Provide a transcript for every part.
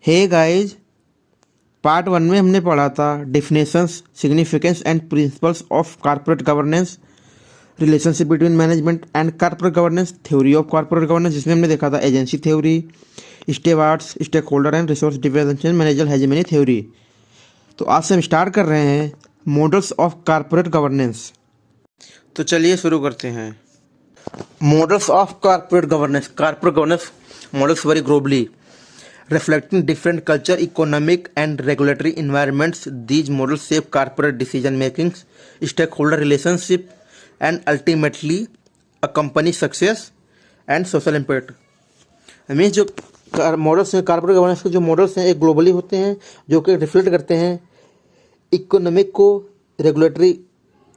Hey guys, part 1 में हमने पढ़ा था definitions, significance and principles of corporate governance, relationship between management and corporate governance, theory of corporate governance, जिसमें हमने देखा था agency theory, stewards, stakeholder and resource differentiation, manager hegemony theory. तो आज से हम स्टार्ट कर रहे हैं मॉडल्स ऑफ कॉर्पोरेट गवर्नेंस। तो चलिए शुरू करते हैं। Models of corporate governance models very globally reflecting different culture, economic and regulatory environments. These models shape corporate decision making, stakeholder relationship and ultimately a company's success and social impact. हमें जो models हैं corporate governance के, जो models हैं एक globally होते हैं जो कि रिफ्लेक्ट करते हैं इकोनॉमिक को, रेगुलेटरी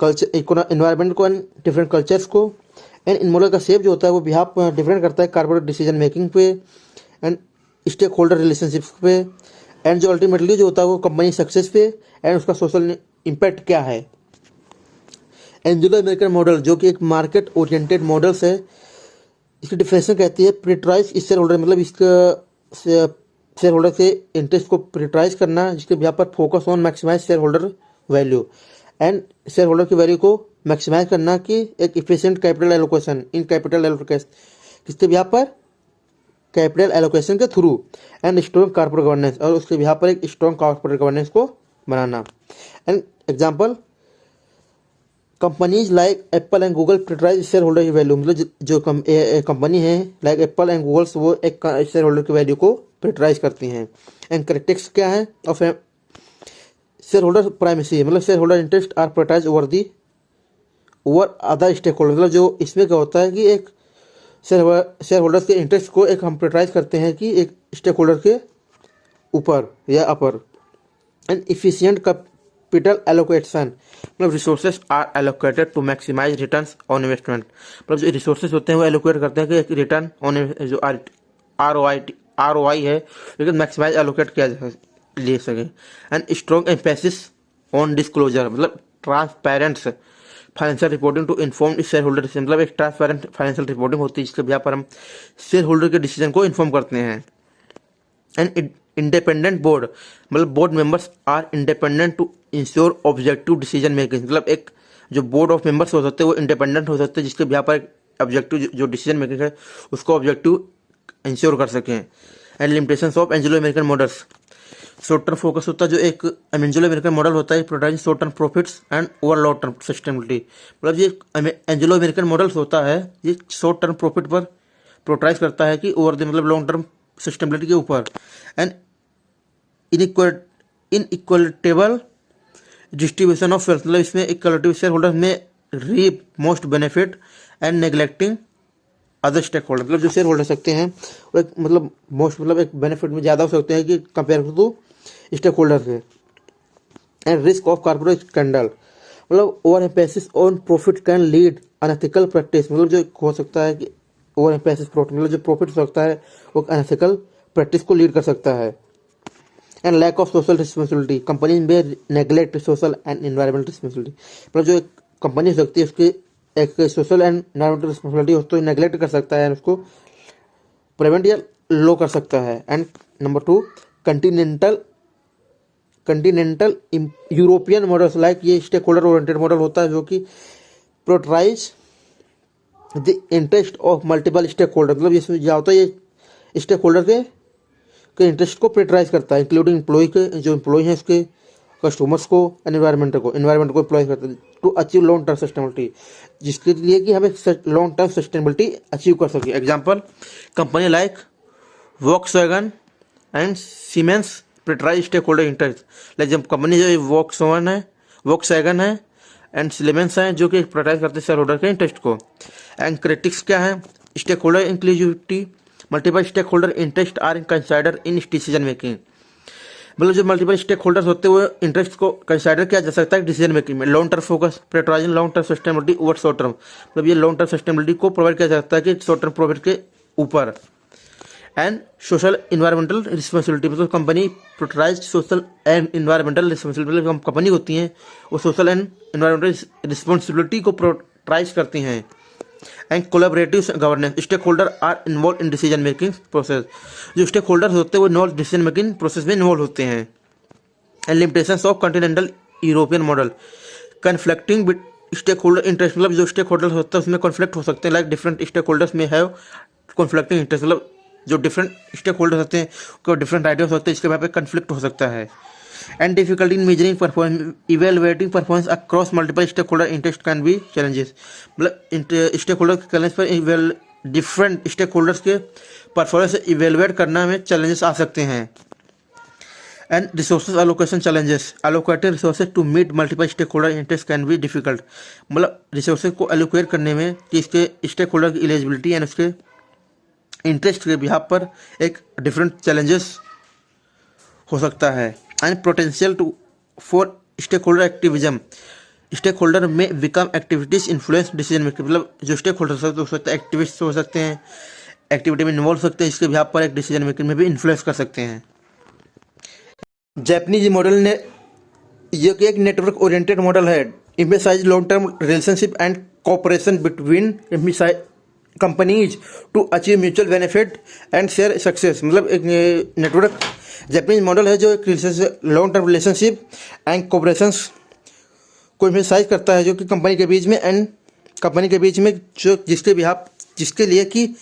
कल्चर, इन्वायरमेंट को एंड डिफरेंट कल्चर्स को। एंड इन मॉडल का शेप जो होता है वो बिहाफ डिफरेंट करता है कॉर्पोरेट डिसीजन मेकिंग पे एंड स्टेक होल्डर रिलेशनशिप पे, एंड जो अल्टीमेटली जो होता है वो कंपनी सक्सेस पे एंड उसका सोशल इम्पैक्ट क्या है। एंजेलो अमेरिकन मॉडल जो कि एक मार्केट ओरिएंटेड मॉडल्स है, इसकी डिफिनेशन कहती है प्रियोरिटाइज शेयर होल्डर, मतलब इसका शेयर होल्डर के इंटरेस्ट को प्रियोरिटाइज करना, जिसके यहाँ पर focus on maximise shareholder value and shareholder की वैल्यू को मैक्सिमाइज करना कि एक efficient capital allocation in capital allocation, किसके यहाँ पर कैपिटल एलोकेशन के through and strong corporate governance, और उसके यहाँ पर एक स्ट्रॉन्ग कॉर्पोरेट गवर्नेंस को बनाना। And example companies like Apple and Google prioritise shareholder की वैल्यू, मतलब जो कंपनी है लाइक एप्पल एंड गूगल्स वो एक शेयर होल्डर की वैल्यू को प्रियोरिटाइज करती हैं। एंड करेक्टिक्स क्या है ऑफ शेयर होल्डर प्राइमेसी, मतलब shareholder interest are prioritise over other stakeholder, मतलब जो इसमें क्या होता है कि एक शेयर होल्डर्स के इंटरेस्ट को एक हम प्रियोरिटाइज करते हैं कि एक स्टेक होल्डर के ऊपर या upper. And efficient capital allocation, मतलब resources are allocated to maximise returns on investment, मतलब जो रिसोर्सेज होते हैं वो एलोकेट करते हैं कि एक रिटर्न ऑन जो आरओआई है लेकिन मैक्सिमाइज एलोकेट किया ले सके। And strong emphasis on disclosure, मतलब transparent financial reporting to inform shareholder, मतलब एक ट्रांसपेरेंट फाइनेंशियल रिपोर्टिंग होती है जिसके यहाँ पर हम शेयर होल्डर के डिसीजन को इन्फॉर्म करते हैं। एंड इंडिपेंडेंट बोर्ड, मतलब board members are independent to ensure objective decision making, मतलब एक जो बोर्ड ऑफ मेंबर्स हो सकते हैं वो इंडिपेंडेंट हो सकते हैं जिसके यहाँ पर ऑब्जेक्टिव जो डिसीजन मेकिंग है उसको ऑब्जेक्टिव इंश्योर कर सकें। And limitations of Anglo American models, short term focus होता है जो एक एंजेलो अमेरिकन मॉडल होता है prioritise short term profits and over long term sustainability, मतलब ये एंजेलो अमेरिकन मॉडल्स होता है ये शॉर्ट टर्म प्रॉफिट पर प्रोटाइज करता है कि ओवर द मतलब लॉन्ग टर्म सस्टेनेबिलिटी के ऊपर। And inequitable distribution of wealth, मतलब इसमें इक्वलिटी शेयर होल्डर में reap most benefit and neglecting other stakeholder, मतलब जो शेयर होल्डर सकते हैं वो एक मतलब मोस्ट मतलब एक बेनिफिट में ज़्यादा हो सकते हैं कि कंपेयर टू स्टेक होल्डर से। And risk of corporate scandal, मतलब overemphasis on profit can lead unethical practice, मतलब जो हो सकता है कि ओवर एम्फेसिस प्रॉफिट, मतलब जो प्रॉफिट हो सकता है वो अनएथिकल प्रैक्टिस को लीड कर सकता है। And lack of social responsibility, company में neglect social and environmental responsibility, मतलब जो एक कंपनी हो सकती है उसकी एक सोशल एंड एनवायरमेंटल रिस्पॉन्सिबिलिटी हो तो नेग्लेक्ट कर सकता है, उसको प्रिवेंट या लो कर सकता है। And number 2 continental European models, like ये स्टेक होल्डर ओरिएंटेड मॉडल होता है जो कि prioritise the interest of multiple stakeholder, मतलब इसमें क्या होता है ये स्टेक होल्डर के इंटरेस्ट को प्रियोरिटाइज करता है इंक्लूडिंग एम्प्लॉय के, जो एम्प्लॉय हैं उसके, कस्टमर्स को, एनवायरमेंट को प्रियोरिटाइज करता है to achieve long term sustainability, जिसके लिए कि हमें लॉन्ग टर्म सस्टेनेबिलिटी अचीव कर सके। Example company like Volkswagen and Siemens prioritise stakeholder interest, like जब कंपनी जो वॉक्सवैगन है एंड सीमेंस है जो कि प्रियोरिटाइज करते हैं शेयर होल्डर के इंटरेस्ट को। एंड क्रिटिक्स क्या है stakeholder inclusivity, multiple stakeholder interest are consider in decision making, मतलब जो मल्टीपल स्टेक होल्डर्स होते हैं वो इंटरेस्ट को कंसिडर किया जा सकता है डिसीजन मेकिंग में। Long term focus prioritising long term sustainability over short term, मतलब ये लॉन्ग टर्म सस्टेनेबिलिटी को प्रोवाइड किया जाता है कि शॉर्ट टर्म प्रॉफिट के ऊपर। एंड सोशल इन्वायरमेंटल रिस्पॉन्सिबिलिटी, मतलब company prioritise social and environmental responsibility, company होती हैं वो सोशल एंड इन्वायरमेंटल रिस्पॉन्सिबिलिटी को प्रियोरिटाइज करती हैं। And collaborative governance, stakeholder are involved in decision making process, जो स्टेक होल्डर होते हैं वो इन्वॉल्व डिसीजन मेकिंग प्रोसेस में इन्वॉल्व होते हैं। And limitations of continental European model, conflicting with stakeholder interest, मतलब जो स्टेक होल्डर होता है उसमें कॉन्फ्लिक्ट हो सकते हैं, लाइक डिफरेंट स्टेक होल्डर्स में है कॉन्फ्लिक्टिंग इंटरेस्ट, मतलब जो डिफरेंट स्टेक होल्डर्स होते हैं उनको डिफरेंट आइडियाज होते हैं, इसके वहाँ पे कन्फ्लिक्ट हो सकता है। And difficulty in measuring performance, evaluating performance across multiple stakeholder interest can be challenges, मतलब स्टेक होल्डर के चैलेंज पर डिफरेंट स्टेक होल्डर्स के परफॉर्मेंस इवेलुएट करना में चैलेंजेस आ सकते हैं। And resources allocation challenges, allocated resources to meet multiple stakeholder interest can be difficult, मतलब रिसोर्सेज को एलोकेट करने में कि इसके स्टेक होल्डर की एलिजिबिलिटी एंड उसके इंटरेस्ट के बिहाफ पर एक डिफरेंट चैलेंजेस हो सकता है। And potential to for stakeholder activism, stakeholder में become activities influence decision making, मतलब जो स्टेक होल्डर हो सकते हैं एक्टिविस्ट हो सकते हैं, एक्टिविटी में इन्वॉल्व सकते हैं, इसके बिहाफ पर एक डिसीजन मेकिंग में भी इन्फ्लुएंस कर सकते हैं। जापानीज मॉडल ने ये एक नेटवर्क ओरिएंटेड मॉडल है, emphasise long term relationship and cooperation between companies to achieve mutual benefit and share success, मतलब एक नेटवर्क जापानीज मॉडल है जो एक long term relationship and cooperation को एम्फसाइज करता है, जो कि कंपनी के बीच में एंड कंपनी के बीच में जो जिसके लिए कि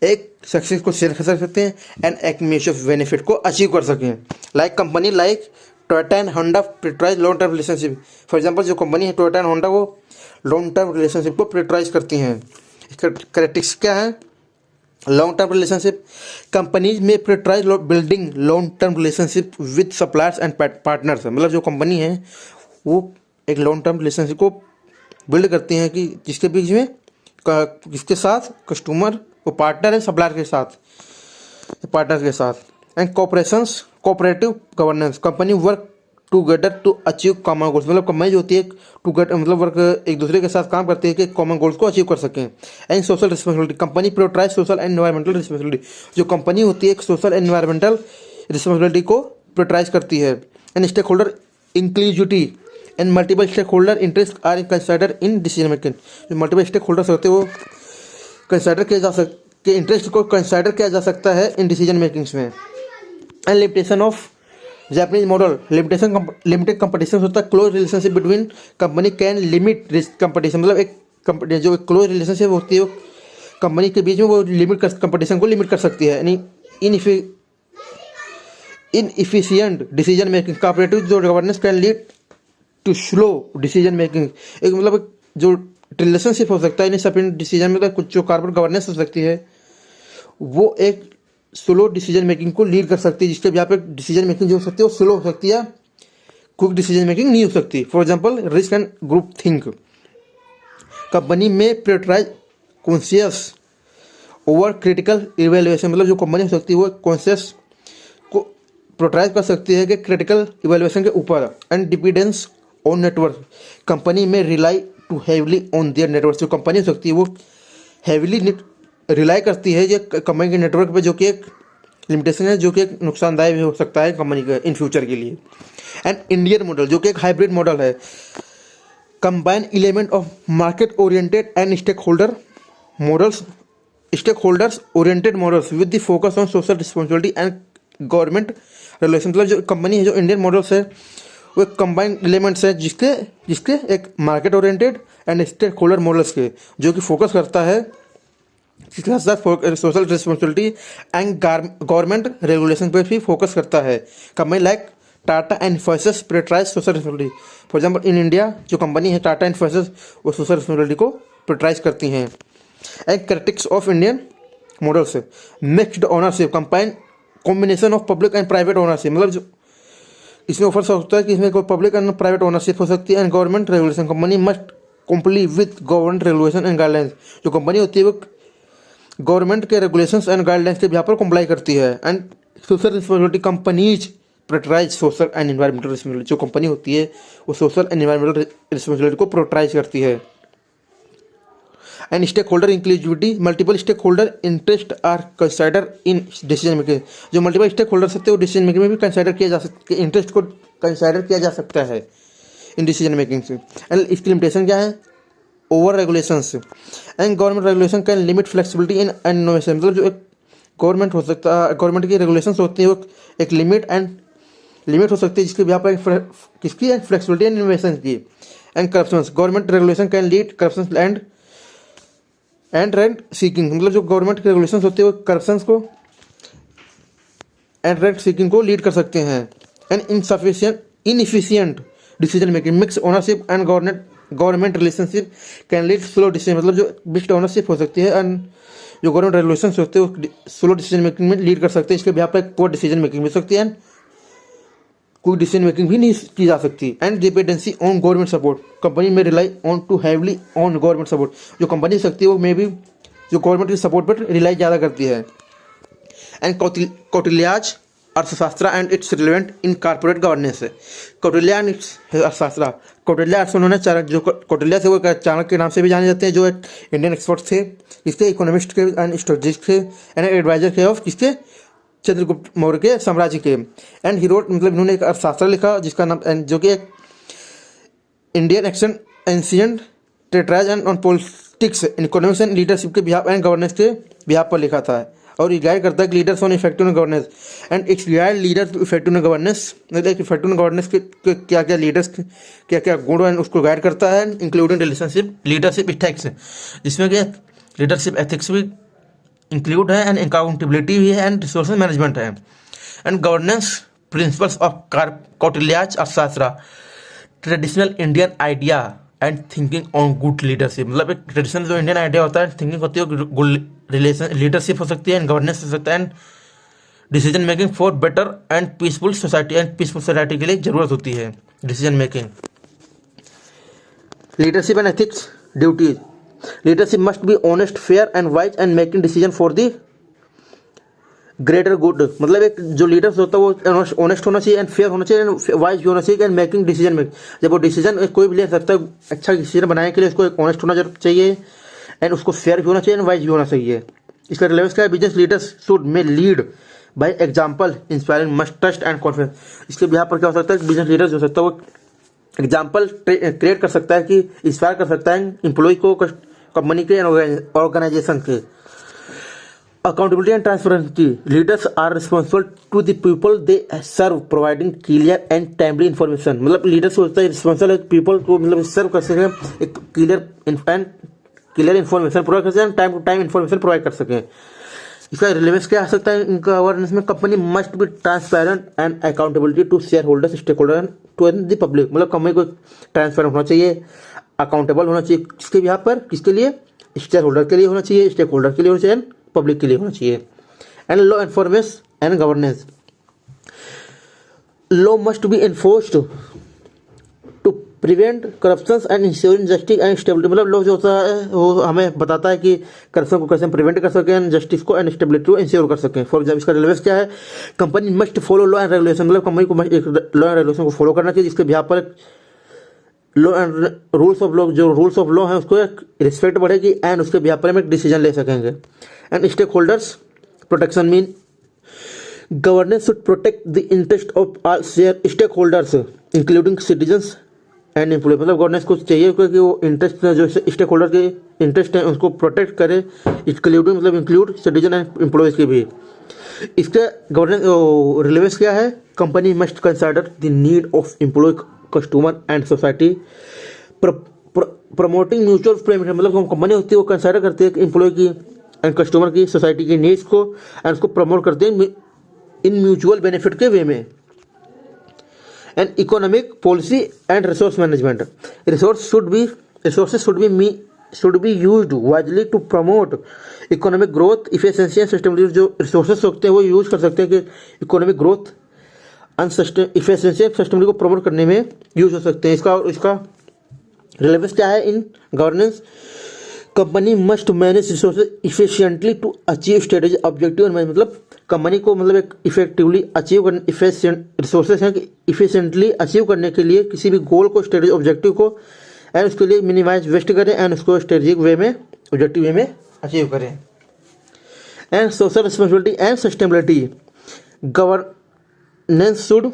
एक सक्सेस को शेयर कर सकते हैं एंड एक म्यूचुअल बेनिफिट को अचीव कर सकें। Like company like Toyota and Honda prioritise long term relationship, for example जो कंपनी है टोयोटा एंड होंडा वो लॉन्ग टर्म रिलेशनशिप को प्रियोरिटाइज करती हैं। इसका कैरेक्टरिस्टिक्स क्या है? लॉन्ग टर्म रिलेशनशिप, कंपनीज में prioritise building long term relationship with suppliers and partners, मतलब जो कंपनी है वो एक लॉन्ग टर्म रिलेशनशिप को बिल्ड करती हैं कि जिसके बीच में जिसके साथ कस्टमर वो पार्टनर है सप्लायर के साथ, पार्टनर के साथ। And cooperative governance, company work together to achieve common goals, मतलब कंपनी जो होती है मतलब वर्क एक दूसरे के साथ काम करती है कि कॉमन गोल्स को अचीव कर सकें। And social responsibility, company prioritise social and environmental responsibility, जो कंपनी होती है एक सोशल एनवायरमेंटल रिस्पॉन्सिबिलिटी को प्रियोरिटाइज करती है। And stakeholder inclusivity and multiple stakeholder interest are consider in decision making, जो मल्टीपल स्टेक होल्डर्स होते हैं वो कंसिडर किया जा सकते इंटरेस्ट को कंसिडर किया जा सकता है इन डिसीजन मेकिंग्स में। And limitation of Japanese model, limited competition होता है, close relationship between company can limit risk competition, मतलब एक कंपनी जो क्लोज रिलेशनशिप होती है कंपनी के बीच में वो कंपटीशन को लिमिट कर सकती है। यानी इनइफिशिएंट डिसीजन मेकिंग, कोऑपरेटिव जो governance can lead to slow decision making, एक मतलब जो रिलेशनशिप हो सकता है इन सब डिसीजन में कुछ जो कॉर्पोरेट गवर्नेंस हो सकती है वो एक स्लो डिसीजन मेकिंग को लीड कर सकती है, जिसके यहाँ पे डिसीजन मेकिंग जो हो सकती है वो स्लो हो सकती है, क्विक डिसीजन मेकिंग नहीं हो सकती। For example risk and group think, company में prioritise conscious over critical evaluation, मतलब जो कंपनी हो सकती है वो कॉन्शियस को प्रायोरिटाइज कर सकती है कि क्रिटिकल इवेल्युएशन के ऊपर। And dependence on network, company में rely too heavily on their network, जो कंपनी हो सकती है वो हैवीली रिलाई करती है ये कंपनी के नेटवर्क पे, जो कि एक लिमिटेशन है, जो कि एक नुकसानदायक भी हो सकता है कंपनी के इन फ्यूचर के लिए। एंड इंडियन मॉडल, जो कि एक हाइब्रिड मॉडल है, combine element of market oriented and stakeholders oriented models with the focus on social responsibility and government relation, मतलब जो कंपनी है जो इंडियन मॉडल्स है वो एक कंबाइंड एलिमेंट्स है जिसके एक market oriented and stakeholder models के, जो कि फोकस करता है social responsibility and government regulation पर भी फोकस करता है। Company like Tata and Infosys prioritise social responsibility, for example in India जो कंपनी है टाटा एंड इन्फोसिस वो सोशल रिस्पॉन्सिबिलिटी को प्रियोरिटाइज करती हैं। And characteristics of Indian models, mixed ownership, combine combination of public and private ownership, मतलब जो इसमें ऑफर होता है कि इसमें कोई पब्लिक एंड प्राइवेट ओनरशिप हो सकती है। And government regulation, company must comply with government regulation and guidelines, जो कंपनी होती है वो गवर्नमेंट के रेगुलेशंस एंड गाइडलाइंस के यहाँ पर कंप्लाई करती है। And social responsibility, companies prioritise social and environmental responsibility, जो कंपनी होती है वो सोशल एंड एनवायरमेंटल रिस्पॉन्सिबिलिटी को प्रियोरिटाइज करती है। And stakeholder inclusivity, multiple stakeholder interest are consider in decision making, जो मल्टीपल स्टेक होल्डर्स होते हैं वो डिसीजन मेकिंग में भी कंसिडर किया जा सकता है, इंटरेस्ट को कंसिडर किया जा सकता है इन डिसीजन मेकिंग से। एंड इसकी लिमिटेशन क्या है? Over regulations and government regulation can limit flexibility in innovation. मतलब जो एक गवर्नमेंट हो सकता है, गवर्नमेंट की रेगुलेशंस होती है वो एक लिमिट हो सकती है जिसके बिहाफ पर किसकी फ्लेक्सिबिलिटी एंड इनोवेशन की। And corruption, government regulation can lead corruption and rent seeking. मतलब जो गवर्नमेंट की रेगुलेशन होती है वो करप्शन को एंड रेंट सीकिंग को लीड कर सकते हैं। And inefficient decision making, mix ownership and government relationship can lead slow decision. मतलब जो मिक्स्ड ओनरशिप हो सकती है एंड जो गवर्नमेंट रेगुलेशन होते हैं वो स्लो डिसीजन मेकिंग में लीड कर सकते हैं। इसके बिहाफ पर पोअर डिसीजन मेकिंग मिल सकती है एंड कोई डिसीजन मेकिंग भी नहीं की जा सकती। And dependency on government support, company में rely on too heavily on government support. जो कंपनी सकती है वो मे भी जो गवर्नमेंट के सपोर्ट पर रिलाई ज़्यादा करती है। And Kautilya's Arthashastra and it's relevant in corporate governance. Kautilya and it's अर्थशास्त्र, कौटिल्या अर्थ उन्होंने जो कौटिल्या से वो चाणक्य के नाम से भी जाने जाते हैं, जो एक इंडियन एक्सपर्ट थे, किसके इकोनॉमिस्ट के एंड स्ट्रेटेजिस्ट थे एंड एडवाइजर थे ऑफ किसके चंद्रगुप्त मौर्य के साम्राज्य के। एंड ही रोट, मतलब इन्होंने एक अर्थशास्त्र लिखा जिसका नाम जो कि एक Indian action ancient treatise and on politics economics and leadership के बिहाफ एंड गवर्नेंस के बिहाफ पर लिखा था। और ये गाइड करता है कि leaders on effective governance and its guide leader to effective governance. मतलब इफेक्टिव गवर्नेंस के क्या क्या लीडर्स क्या क्या गुण हैं उसको गाइड करता है, इंक्लूडिंग रिलेशनशिप लीडरशिप एथिक्स, जिसमें कि लीडरशिप एथिक्स भी इंक्लूड है एंड अकाउंटेबिलिटी भी है एंड रिसोर्स मैनेजमेंट है। And governance principles of Kautilya's अर्थशास्त्र, traditional Indian idea and thinking on good leadership. मतलब एक ट्रेडिशनल जो इंडियन आइडिया होता है, थिंकिंग होती है, गुड रिलेशन लीडरशिप हो सकती है एंड गवर्नेंस हो सकता है and decision making for better and peaceful society. And peaceful society के लिए जरूरत होती है decision making. Leadership and ethics duties, leadership must be honest, fair and wise and making decision for the greater good. मतलब एक जो leaders होता है वो ऑनेस्ट होना चाहिए एंड फेयर होना चाहिए एंड वाइज भी होना चाहिए एंड मेकिंग डिसीजन में, जब वो डिसीजन कोई भी ले सकता है अच्छा डिसीजन बनाने के लिए उसको एक ऑनेस्ट होना चाहिए एंड उसको फेयर भी होना चाहिए एंड वाइज भी होना चाहिए। इसका रिलेवेंस क्या है, business leaders should may lead by example, inspiring, must trust and confidence. इसके यहाँ पर क्या हो सकता है, बिजनेस लीडर्स हो सकता है वो एग्जाम्पल क्रिएट कर सकता है कि इंस्पायर कर सकता है एम्प्लॉय को, कंपनी के ऑर्गेनाइजेशन के। Accountability and transparency, leaders are responsible to the people they serve providing clear and timely information. मतलब लीडर्स होता है रिस्पॉन्सिबल है पीपल को, मतलब सर्व कर सकें एक क्लियर इन्फॉर्मेशन प्रोवाइड कर सकें, time to time information provide कर सकें। इसका रिलेवेंस क्या आ सकता है इनका अवेयरनेस में, company must be transparent and accountability to shareholders, stakeholder and to the public. मतलब कंपनी को ट्रांसपेरेंट होना चाहिए, अकाउंटेबल होना चाहिए, किसके यहाँ पर, किसके लिए, शेयर होल्डर के लिए होना चाहिए, स्टेक होल्डर के लिए होना चाहिए, पब्लिक के लिए होना चाहिए। And law enforcement and governance, law must be enforced to prevent corruption and ensuring justice and stability. मतलब लॉ जो होता है वो हमें बताता है कि करप्शन को कैसे प्रिवेंट कर सकें, जस्टिस को एंड स्टेबिलिटी को इंश्योर कर सकें। फॉर एग्जाम्पल इसका रिलेवेंस क्या है, company must follow law and regulation. मतलब कंपनी को लॉ एंड रेगुलेशन को फॉलो करना चाहिए, जिसके बिहाफ पर law and rules of law, जो रूल्स ऑफ लॉ है उसको रिस्पेक्ट बढ़ेगी एंड उसके बिहाफ पर हम एक डिसीजन ले सकेंगे। And stakeholders protection mean governance should protect the interest of all share stakeholders including citizens and employ. मतलब गवर्नेंस को चाहिए कि वो इंटरेस्ट जो स्टेक होल्डर के इंटरेस्ट है उसको प्रोटेक्ट करे, इंक्लूडिंग मतलब इंक्लूड सिटीजन एंड एम्प्लॉयज के भी। इसका गवर्नेंस रिलेवेंस क्या है, company must consider the need of employ, customer and society, promoting mutual benefit. मतलब कंपनी होती है वो कंसिडर करती है कि एम्प्लॉय की एंड कस्टमर की, सोसाइटी की नीड्स को एंड उसको प्रमोट करते हैं इन म्यूचुअल बेनिफिट के वे में। And economic policy and resource management, resources should be used wisely to promote economic growth, efficiency and sustainability. जो रिसोर्सेज होते हैं वो यूज कर सकते हैं कि economic growth efficiency and sustainability को प्रमोट करने में यूज हो सकते हैं। इसका रिलेवेंस क्या है in governance, company must manage resources efficiently to achieve strategy objective. मतलब कंपनी को मतलब एक इफेक्टिवली अचीव करने, रिसोर्सेज हैं कि इफिशिएंटली अचीव करने के लिए किसी भी गोल को, स्ट्रेटेजी ऑब्जेक्टिव को एंड उसके लिए मिनिमाइज वेस्ट करें एंड उसको स्ट्रेटेजिक वे में, ऑब्जेक्टिव वे में अचीव करें। And social responsibility and sustainability, governance should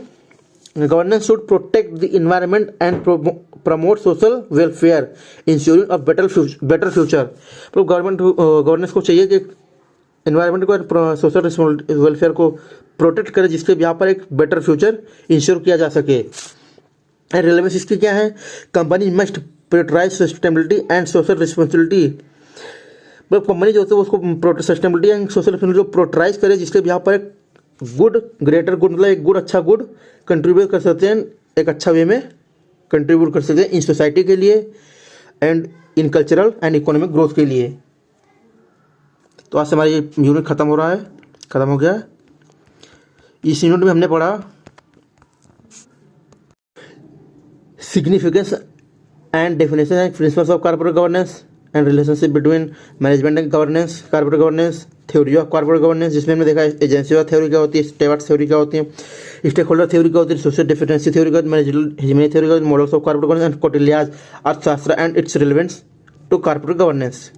governance should protect the environment and promote social welfare ensuring a better future. तो गवर्नेंस को चाहिए कि इन्वायरमेंट को और सोशल वेलफेयर को प्रोटेक्ट करे, जिसके यहाँ पर एक बेटर फ्यूचर इंश्योर किया जा सके। एंड रिलेवेंस इसकी क्या है? Company must prioritise sustainability and social responsibility. मतलब कंपनी जो होती है उसको सस्टेनेबिलिटी एंड सोशल रिस्पॉन्सिबिलिटी को प्रोटेक्टाइज करे, जिसके यहाँ पर एक गुड ग्रेटर गुड मतलब एक गुड अच्छा गुड कंट्रीब्यूट कर सकते हैं, एक अच्छा वे में कंट्रीब्यूट कर सकते हैं इन सोसाइटी के लिए and in cultural and economic growth के लिए। तो आज से हमारा ये यूनिट खत्म हो गया। इस यूनिट में हमने पढ़ा significance and definition and principles of corporate governance and relationship between management and governance, corporate governance, theory of corporate governance, जिसमें हमने देखा एजेंसी ऑफ थ्योरी क्या होती है, स्टेट थ्योरी क्या होती है, स्टेक होल्डर थ्योरी क्या होती है, सोशल डिफिडेंसी थ्योरी क्या होती है, मैनेजमेंट थ्योरी क्या होती है, models of corporate governance and Kautilya's Arthashastra and its relevance to corporate governance.